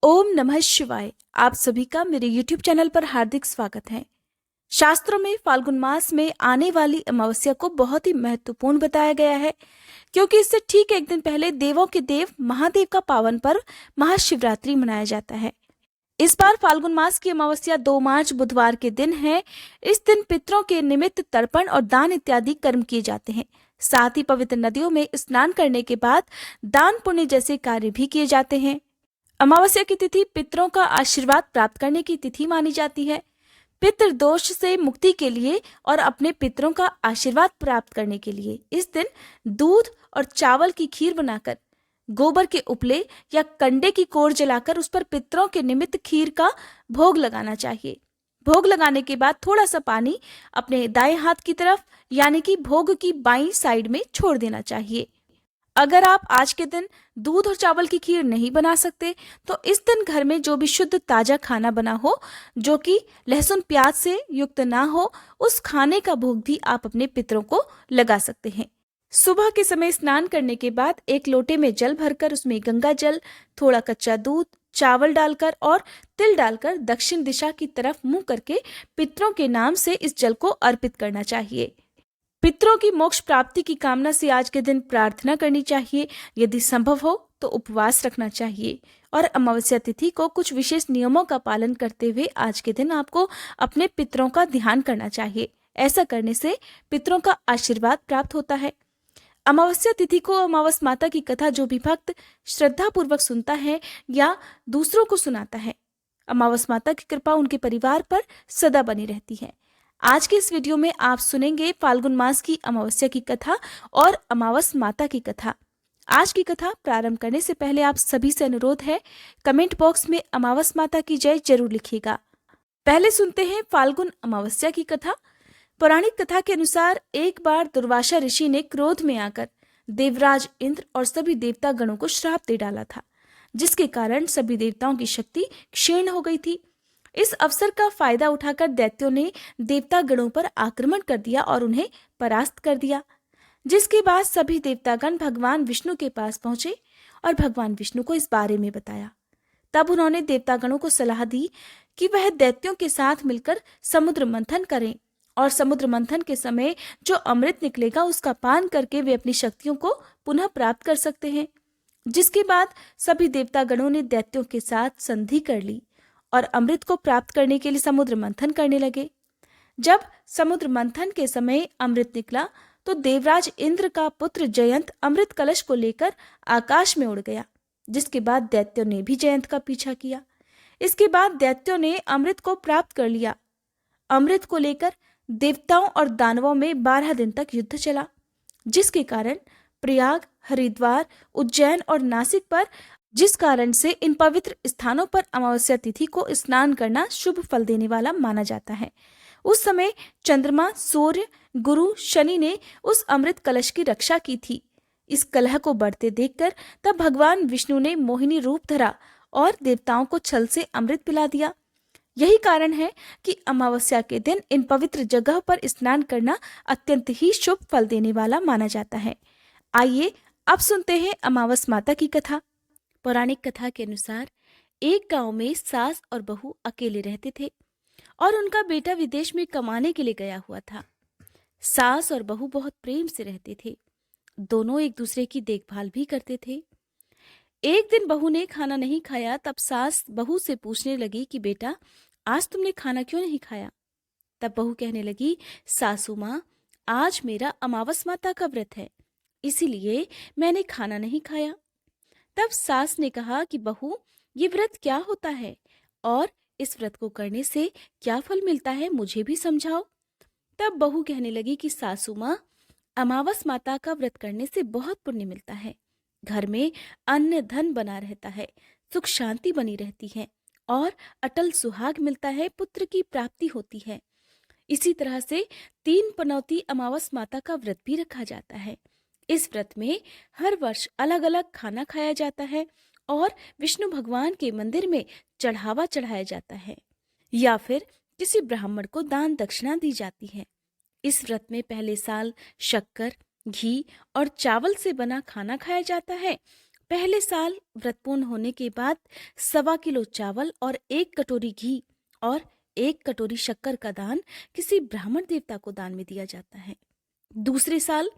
ओम नमः शिवाय। आप सभी का मेरे YouTube चैनल पर हार्दिक स्वागत है। शास्त्रों में फाल्गुन मास में आने वाली अमावस्या को बहुत ही महत्वपूर्ण बताया गया है, क्योंकि इससे ठीक एक दिन पहले देवों के देव महादेव का पावन पर्व महाशिवरात्रि मनाया जाता है। इस बार फाल्गुन मास की अमावस्या 2 मार्च बुधवार के दिन है। इस दिन पितरों के निमित्त तर्पण और दान इत्यादि कर्म किए जाते हैं। साथ ही पवित्र नदियों में स्नान करने के बाद दान पुण्य जैसे कार्य भी किए जाते हैं। अमावस्या की तिथि पितरों का आशीर्वाद प्राप्त करने की तिथि मानी जाती है। पितृ दोष से मुक्ति के लिए और अपने पितरों का आशीर्वाद प्राप्त करने के लिए इस दिन दूध और चावल की खीर बनाकर, गोबर के उपले या कंडे की कोर जलाकर उस पर पितरों के निमित्त खीर का भोग लगाना चाहिए। भोग लगाने के बाद थोड़ा सा पानी अपने दाएं हाथ की तरफ यानी कि भोग की बाईं साइड में छोड़ देना चाहिए। अगर आप आज के दिन दूध और चावल की खीर नहीं बना सकते तो इस दिन घर में जो भी शुद्ध ताजा खाना बना हो, जो कि लहसुन प्याज से युक्त ना हो, उस खाने का भोग भी आप अपने पितरों को लगा सकते हैं। सुबह के समय स्नान करने के बाद एक लोटे में जल भरकर उसमें गंगा जल, थोड़ा कच्चा दूध, चावल डालकर और तिल डालकर दक्षिण दिशा की तरफ मुंह करके पितरों के नाम से इस जल को अर्पित करना चाहिए। पितरों की मोक्ष प्राप्ति की कामना से आज के दिन प्रार्थना करनी चाहिए। यदि संभव हो तो उपवास रखना चाहिए और अमावस्या तिथि को कुछ विशेष नियमों का पालन करते हुए आज के दिन आपको अपने पितरों का ध्यान करना चाहिए। ऐसा करने से पितरों का आशीर्वाद प्राप्त होता है। अमावस्या तिथि को अमावस माता की कथा जो भी भक्त श्रद्धा पूर्वक सुनता है या दूसरों को सुनाता है, अमावस माता की कृपा उनके परिवार पर सदा बनी रहती है। आज के इस वीडियो में आप सुनेंगे फाल्गुन मास की अमावस्या की कथा और अमावस माता की कथा। आज की कथा प्रारंभ करने से पहले आप सभी से अनुरोध है, कमेंट बॉक्स में अमावस माता की जय जरूर लिखिएगा। पहले सुनते हैं फाल्गुन अमावस्या की कथा। पौराणिक कथा के अनुसार एक बार दुर्वासा ऋषि ने क्रोध में आकर देवराज इंद्र और सभी देवता गणों को श्राप दे डाला था, जिसके कारण सभी देवताओं की शक्ति क्षीण हो गई थी। इस अवसर का फायदा उठाकर दैत्यों ने देवता गणों पर आक्रमण कर दिया और उन्हें परास्त कर दिया, जिसके बाद सभी देवतागण भगवान विष्णु के पास पहुंचे और भगवान विष्णु को इस बारे में बताया। तब उन्होंने देवतागणों को सलाह दी कि वह दैत्यों के साथ मिलकर समुद्र मंथन करें और समुद्र मंथन के समय जो अमृत निकलेगा उसका पान करके वे अपनी शक्तियों को पुनः प्राप्त कर सकते हैं। जिसके बाद सभी देवतागणों ने दैत्यों के साथ संधि कर ली और अमृत को प्राप्त करने के लिए समुद्र मंथन करने लगे। जब समुद्र मंथन के समय अमृत निकला तो देवराज इंद्र का पुत्र जयंत अमृत कलश को लेकर आकाश में उड़ गया, जिसके बाद दैत्यों ने भी जयंत का पीछा किया। इसके बाद दैत्यों ने अमृत को प्राप्त कर लिया। अमृत को लेकर देवताओं और दानवों में 12 दिन तक युद्ध चला, जिसके कारण प्रयाग, हरिद्वार, उज्जैन और नासिक पर जिस कारण से इन पवित्र स्थानों पर अमावस्या तिथि को स्नान करना शुभ फल देने वाला माना जाता है। उस समय चंद्रमा, सूर्य, गुरु, शनि ने उस अमृत कलश की रक्षा की थी। इस कलह को बढ़ते देखकर तब भगवान विष्णु ने मोहिनी रूप धरा और देवताओं को छल से अमृत पिला दिया। यही कारण है कि अमावस्या के दिन इन पवित्र जगह पर स्नान करना अत्यंत ही शुभ फल देने वाला माना जाता है। आइए अब सुनते हैं अमावस माता की कथा। पौराणिक कथा के अनुसार एक गांव में सास और बहू अकेले रहते थे और उनका बेटा विदेश में कमाने के लिए गया हुआ था। सास और बहू बहुत प्रेम से रहते थे। दोनों एक दूसरे की देखभाल भी करते थे। एक दिन बहू ने खाना नहीं खाया, तब सास बहू से पूछने लगी कि बेटा, आज तुमने खाना क्यों नहीं खाया? तब बहू कहने लगी, सासू माँ, आज मेरा अमावस माता का व्रत है, इसीलिए मैंने खाना नहीं खाया। तब सास ने कहा कि बहू, ये व्रत क्या होता है और इस व्रत को करने से क्या फल मिलता है, मुझे भी समझाओ। तब बहू कहने लगी कि सासू माँ, अमावस माता का व्रत करने से बहुत पुण्य मिलता है। घर में अन्न धन बना रहता है, सुख शांति बनी रहती है और अटल सुहाग मिलता है, पुत्र की प्राप्ति होती है। इसी तरह से 3 पनौती अमावस माता का व्रत भी रखा जाता है। इस व्रत में हर वर्ष अलग अलग खाना खाया जाता है और विष्णु भगवान के मंदिर में चढ़ावा चढ़ाया जाता है या फिर किसी ब्राह्मण को दान दक्षिणा दी जाती है। इस व्रत में पहले साल शक्कर, घी और चावल से बना खाना खाया जाता है, पहले साल व्रत पूर्ण होने के बाद 1.25 किलो चावल और 1 कटोरी घी और 1 कटोरी शक्कर का दान किसी ब्राह्मण देवता को दान में दिया जाता है। दूसरे साल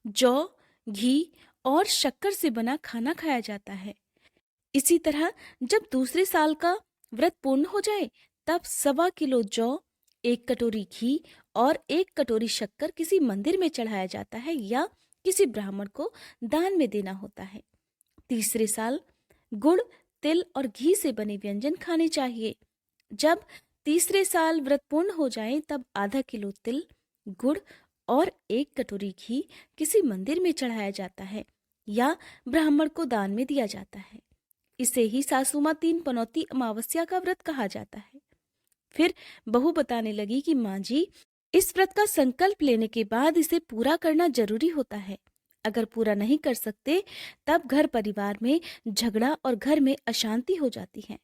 जौ, घी और शक्कर से बना खाना खाया जाता है। इसी तरह जब दूसरे साल का व्रत पूर्ण हो जाए तब 1.25 किलो जौ, 1 कटोरी घी और 1 कटोरी शक्कर किसी मंदिर में चढ़ाया जाता है या किसी ब्राह्मण को दान में देना होता है। तीसरे साल गुड़, तिल और घी से बने व्यंजन खाने चाहिए। जब तीसरे साल व्रत पूर्ण हो जाए तब ½ किलो तिल, गुड़ और 1 कटोरी घी किसी मंदिर में चढ़ाया जाता है या ब्राह्मण को दान में दिया जाता है। इसे ही सासुमा 3 पनौती अमावस्या का व्रत कहा जाता है। फिर बहू बताने लगी कि माँ जी, इस व्रत का संकल्प लेने के बाद इसे पूरा करना जरूरी होता है। अगर पूरा नहीं कर सकते तब घर परिवार में झगड़ा और घर में अशांति हो जाती है।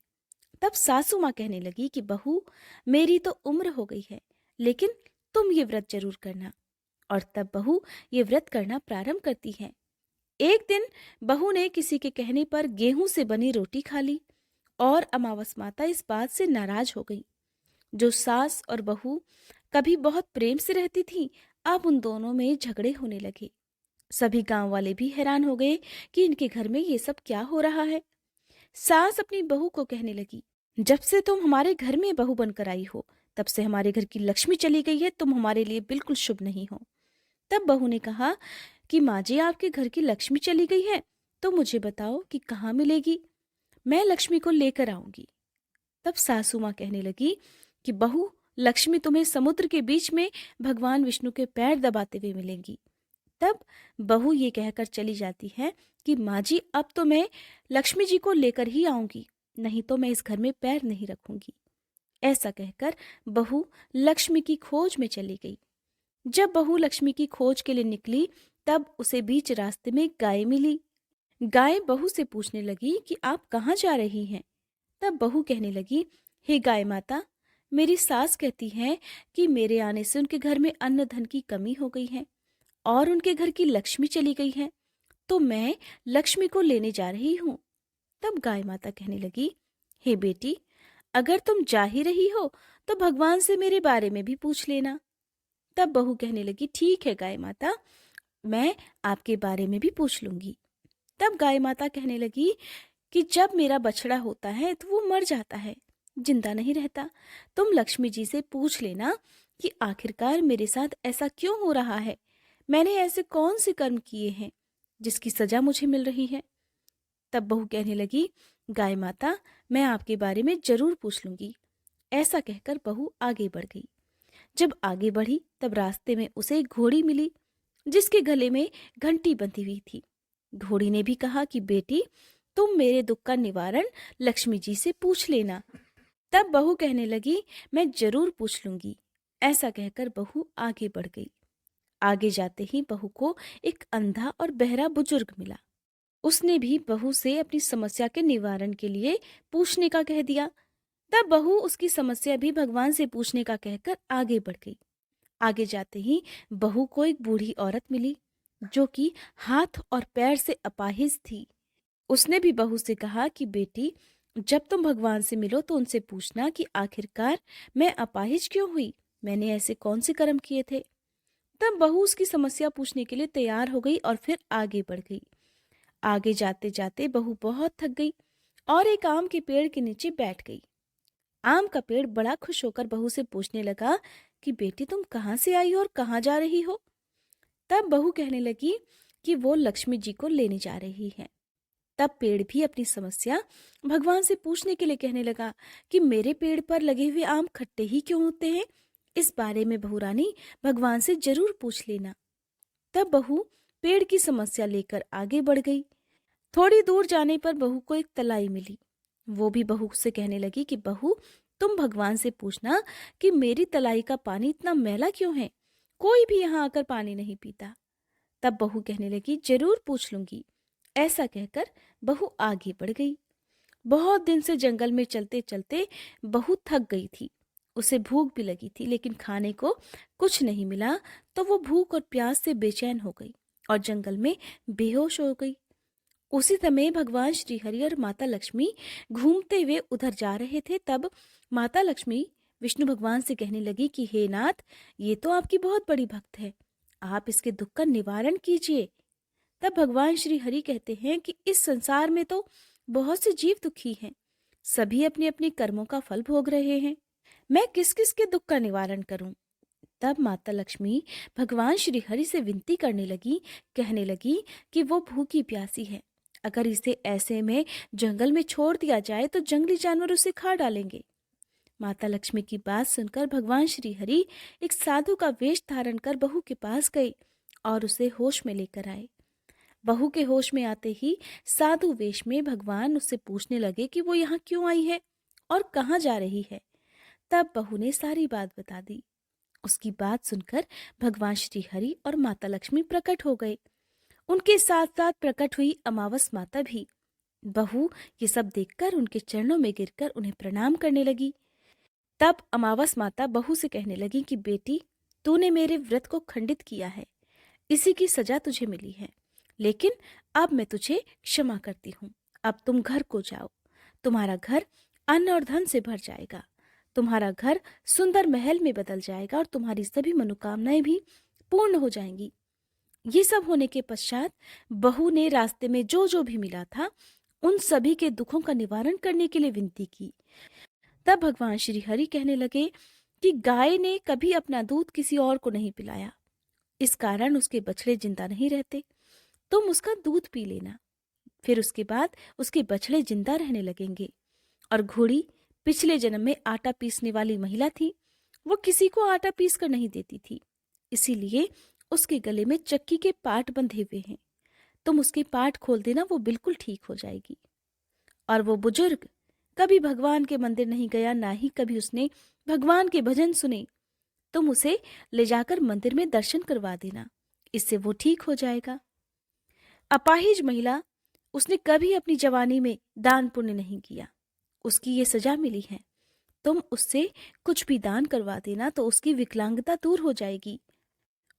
तब सासू माँ कहने लगी कि बहू, मेरी तो उम्र हो गई है, लेकिन तुम ये व्रत जरूर करना। और तब बहू ये व्रत करना प्रारंभ करती है। एक दिन बहू ने किसी के कहने पर गेहूं से बनी रोटी खा ली और अमावस माता इस बात से नाराज हो गई। जो सास और बहू कभी बहुत प्रेम से रहती थी, अब उन दोनों में झगड़े होने लगे। सभी गांव वाले भी हैरान हो गए कि इनके घर में ये सब क्या हो रहा है। सास अपनी बहू को कहने लगी, जब से तुम हमारे घर में बहू बनकर आई हो तब से हमारे घर की लक्ष्मी चली गई है। तुम हमारे लिए बिल्कुल शुभ नहीं हो। तब बहू ने कहा कि माँ जी, आपके घर की लक्ष्मी चली गई है तो मुझे बताओ कि कहाँ मिलेगी, मैं लक्ष्मी को लेकर आऊंगी। तब सासू माँ कहने लगी कि बहू, लक्ष्मी तुम्हें समुद्र के बीच में भगवान विष्णु के पैर दबाते हुए मिलेंगी। तब बहू ये कहकर चली जाती है कि माँ जी, अब तो मैं लक्ष्मी जी को लेकर ही आऊंगी, नहीं तो मैं इस घर में पैर नहीं रखूंगी। ऐसा कहकर बहू लक्ष्मी की खोज में चली गई। जब बहू लक्ष्मी की खोज के लिए निकली तब उसे बीच रास्ते में गाय मिली। गाय बहू से पूछने लगी कि आप कहाँ जा रही हैं। तब बहू कहने लगी, हे गाय माता, मेरी सास कहती है कि मेरे आने से उनके घर में अन्न धन की कमी हो गई है और उनके घर की लक्ष्मी चली गई है, तो मैं लक्ष्मी को लेने जा रही हूँ। तब गाय माता कहने लगी, हे बेटी, अगर तुम जा ही रही हो तो भगवान से मेरे बारे में भी पूछ लेना। तब बहू कहने लगी, ठीक है गाय माता, मैं आपके बारे में भी पूछ लूंगी। तब गाय माता कहने लगी कि जब मेरा बछड़ा होता है तो वो मर जाता है, जिंदा नहीं रहता। तुम लक्ष्मी जी से पूछ लेना कि आखिरकार मेरे साथ ऐसा क्यों हो रहा है, मैंने ऐसे कौन से कर्म किए हैं जिसकी सजा मुझे मिल रही है। तब बहू कहने लगी, गाय माता, मैं आपके बारे में जरूर पूछ लूंगी। ऐसा कहकर बहू आगे बढ़ गई। जब आगे बढ़ी तब रास्ते में उसे एक घोड़ी मिली जिसके गले में घंटी बंधी हुई थी। घोड़ी ने भी कहा कि बेटी, तुम मेरे दुख का निवारण लक्ष्मी जी से पूछ लेना। तब बहू कहने लगी, मैं जरूर पूछ लूंगी। ऐसा कहकर बहू आगे बढ़ गई। आगे जाते ही बहू को एक अंधा और बहरा बुजुर्ग मिला। उसने भी बहू से अपनी समस्या के निवारण के लिए पूछने का कह दिया। तब बहू उसकी समस्या भी भगवान से पूछने का कहकर आगे बढ़ गई। आगे जाते ही बहू को एक बूढ़ी औरत मिली जो कि हाथ और पैर से अपाहिज थी। उसने भी बहू से कहा कि बेटी, जब तुम भगवान से मिलो तो उनसे पूछना कि आखिरकार मैं अपाहिज क्यों हुई, मैंने ऐसे कौन से कर्म किए थे। तब बहू उसकी समस्या पूछने के लिए तैयार हो गई और फिर आगे बढ़ गई। आगे जाते जाते बहू बहुत थक गई और एक आम के पेड़ के नीचे बैठ गई। आम का पेड़ बड़ा खुश होकर बहू से पूछने लगा कि बेटी, तुम कहाँ से आई हो और कहाँ जा रही हो। तब बहू कहने लगी कि वो लक्ष्मी जी को लेने जा रही है। तब पेड़ भी अपनी समस्या भगवान से पूछने के लिए कहने लगा कि मेरे पेड़ पर लगे हुए आम खट्टे ही क्यों होते हैं, इस बारे में बहू रानी भगवान से जरूर पूछ लेना। तब बहू पेड़ की समस्या लेकर आगे बढ़ गई। थोड़ी दूर जाने पर बहू को एक तलाई मिली। वो भी बहू से कहने लगी कि बहू, तुम भगवान से पूछना कि मेरी तलाई का पानी इतना मैला क्यों है, कोई भी यहाँ आकर पानी नहीं पीता। तब बहू कहने लगी, जरूर पूछ लूंगी। ऐसा कहकर बहू आगे बढ़ गई। बहुत दिन से जंगल में चलते चलते बहू थक गई थी। उसे भूख भी लगी थी, लेकिन खाने को कुछ नहीं मिला तो वो भूख और प्यास से बेचैन हो गई और जंगल में बेहोश हो गई। उसी समय भगवान श्री हरि और माता लक्ष्मी घूमते हुए उधर जा रहे थे। तब माता लक्ष्मी विष्णु भगवान से कहने लगी कि हे नाथ, ये तो आपकी बहुत बड़ी भक्त है, आप इसके दुख का निवारण कीजिए। तब भगवान श्री हरि कहते हैं कि इस संसार में तो बहुत से जीव दुखी हैं, सभी अपने अपने कर्मों का फल भोग रहे हैं, मैं किस किस के दुख का निवारण करूं। तब माता लक्ष्मी भगवान श्री हरि से विनती करने लगी, कहने लगी कि वो भूखी प्यासी है, अगर इसे ऐसे में जंगल में छोड़ दिया जाए तो जंगली जानवर उसे खा डालेंगे। माता लक्ष्मी की बात सुनकर भगवान श्री हरि एक साधु का वेश धारण कर बहू के पास गए और उसे होश में लेकर आए। बहू के होश में आते ही साधु वेश में भगवान उससे पूछने लगे कि वो यहाँ क्यों आई है और कहाँ जा रही है। तब बहू ने सारी बात बता दी। उसकी बात सुनकर भगवान श्री हरि और माता लक्ष्मी प्रकट हो गए। उनके साथ साथ प्रकट हुई अमावस माता भी। बहू ये सब देखकर उनके चरणों में गिरकर उन्हें प्रणाम करने लगी। तब अमावस माता बहू से कहने लगी कि बेटी, तूने मेरे व्रत को खंडित किया है, इसी की सजा तुझे मिली है, लेकिन अब मैं तुझे क्षमा करती हूँ। अब तुम घर को जाओ, तुम्हारा घर अन्न और धन से भर जाएगा, तुम्हारा घर सुंदर महल में बदल जाएगा और तुम्हारी सभी मनोकामनाएं भी पूर्ण हो जाएंगी। ये सब होने के पश्चात बहू ने रास्ते में जो जो भी मिला था उन सभी के दुखों का निवारण करने के लिए विनती की। तब भगवान श्री हरि कहने लगे कि गाय ने कभी अपना दूध किसी और को नहीं पिलाया, इस कारण उसके बछड़े जिंदा नहीं रहते, तुम उसका दूध पी लेना, फिर उसके बाद उसके बछड़े जिंदा रहने लगेंगे। और घोड़ी पिछले जन्म में आटा पीसने वाली महिला थी, वो किसी को आटा पीस कर नहीं देती थी, इसीलिए उसके गले में चक्की के पाट बंधे हुए हैं, तुम उसके पाट खोल देना, वो बिल्कुल ठीक हो जाएगी। और वो बुजुर्ग कभी भगवान के मंदिर नहीं गया, ना ही कभी उसने भगवान के भजन सुने, तुम उसे ले जाकर मंदिर में दर्शन करवा देना, इससे वो ठीक हो जाएगा। अपाहिज महिला, उसने कभी अपनी जवानी में दान पुण्य नहीं किया, उसकी ये सजा मिली है, तुम उससे कुछ भी दान करवा देना तो उसकी विकलांगता दूर हो जाएगी।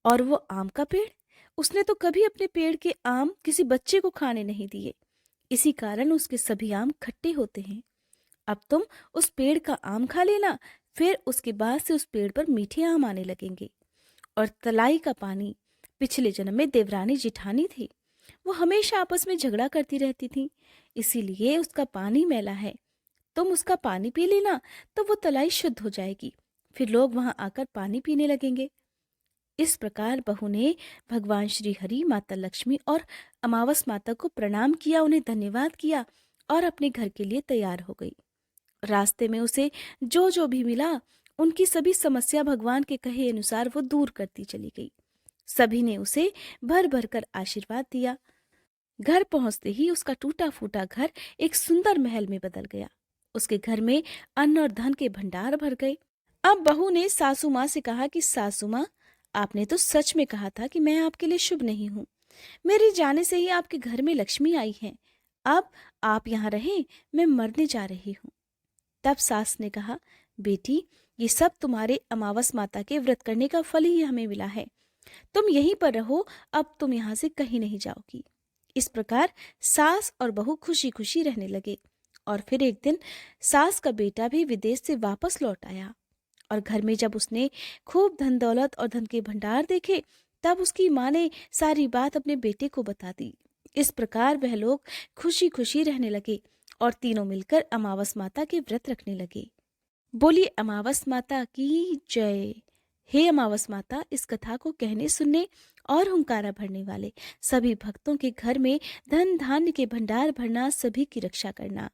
और वो आम का पेड़, उसने तो कभी अपने पेड़ के आम किसी बच्चे को खाने नहीं दिए, इसी कारण उसके सभी आम खट्टे होते हैं। अब तुम उस पेड़ का आम खा लेना, फिर उसके बाद से उस पेड़ पर मीठे आम आने लगेंगे। और तलाई का पानी, पिछले जन्म में देवरानी जिठानी थी, वो हमेशा आपस में झगड़ा करती रहती थी, इसीलिए उसका पानी मैला है, तुम उसका पानी पी लेना तो वो तलाई शुद्ध हो जाएगी, फिर लोग वहां आकर पानी पीने लगेंगे। इस प्रकार बहू ने भगवान श्री हरि, माता लक्ष्मी और अमावस माता को प्रणाम किया, उन्हें धन्यवाद किया और अपने घर के लिए तैयार हो गई। रास्ते में उसे जो जो भी मिला उनकी सभी समस्या भगवान के कहे अनुसार वो दूर करती चली गई। सभी ने उसे भर भर कर आशीर्वाद दिया। घर पहुंचते ही उसका टूटा फूटा घर एक सुंदर महल में बदल गया। उसके घर में अन्न और धन के भंडार भर गए। अब बहू ने सासू माँ से कहा कि सासू माँ, आपने तो सच में कहा था कि मैं आपके लिए शुभ नहीं हूँ, मेरे जाने से ही आपके घर में लक्ष्मी आई है, अब आप यहाँ रहें, मैं मरने जा रही हूँ। तब सास ने कहा, बेटी, ये सब तुम्हारे अमावस माता के व्रत करने का फल ही हमें मिला है, तुम यहीं पर रहो, अब तुम यहाँ से कहीं नहीं जाओगी। इस प्रकार सास और बहू खुशी खुशी रहने लगे। और फिर एक दिन सास का बेटा भी विदेश से वापस लौट आया और घर में जब उसने खूब धन दौलत और धन के भंडार देखे, तब उसकी माँ ने सारी बात अपने बेटे को बता दी। इस प्रकार वह लोग खुशी खुशी रहने लगे और तीनों मिलकर अमावस माता के व्रत रखने लगे। बोलिए अमावस माता की जय। हे अमावस माता, इस कथा को कहने, सुनने और हुंकारा भरने वाले सभी भक्तों के घर में धन धान्य के भंडार भरना, सभी की रक्षा करना।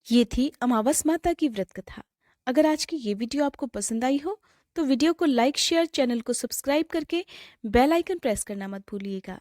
ये थी अमावस माता की व्रत कथा। अगर आज की ये वीडियो आपको पसंद आई हो तो वीडियो को लाइक, शेयर, चैनल को सब्सक्राइब करके बेल आइकन प्रेस करना मत भूलिएगा।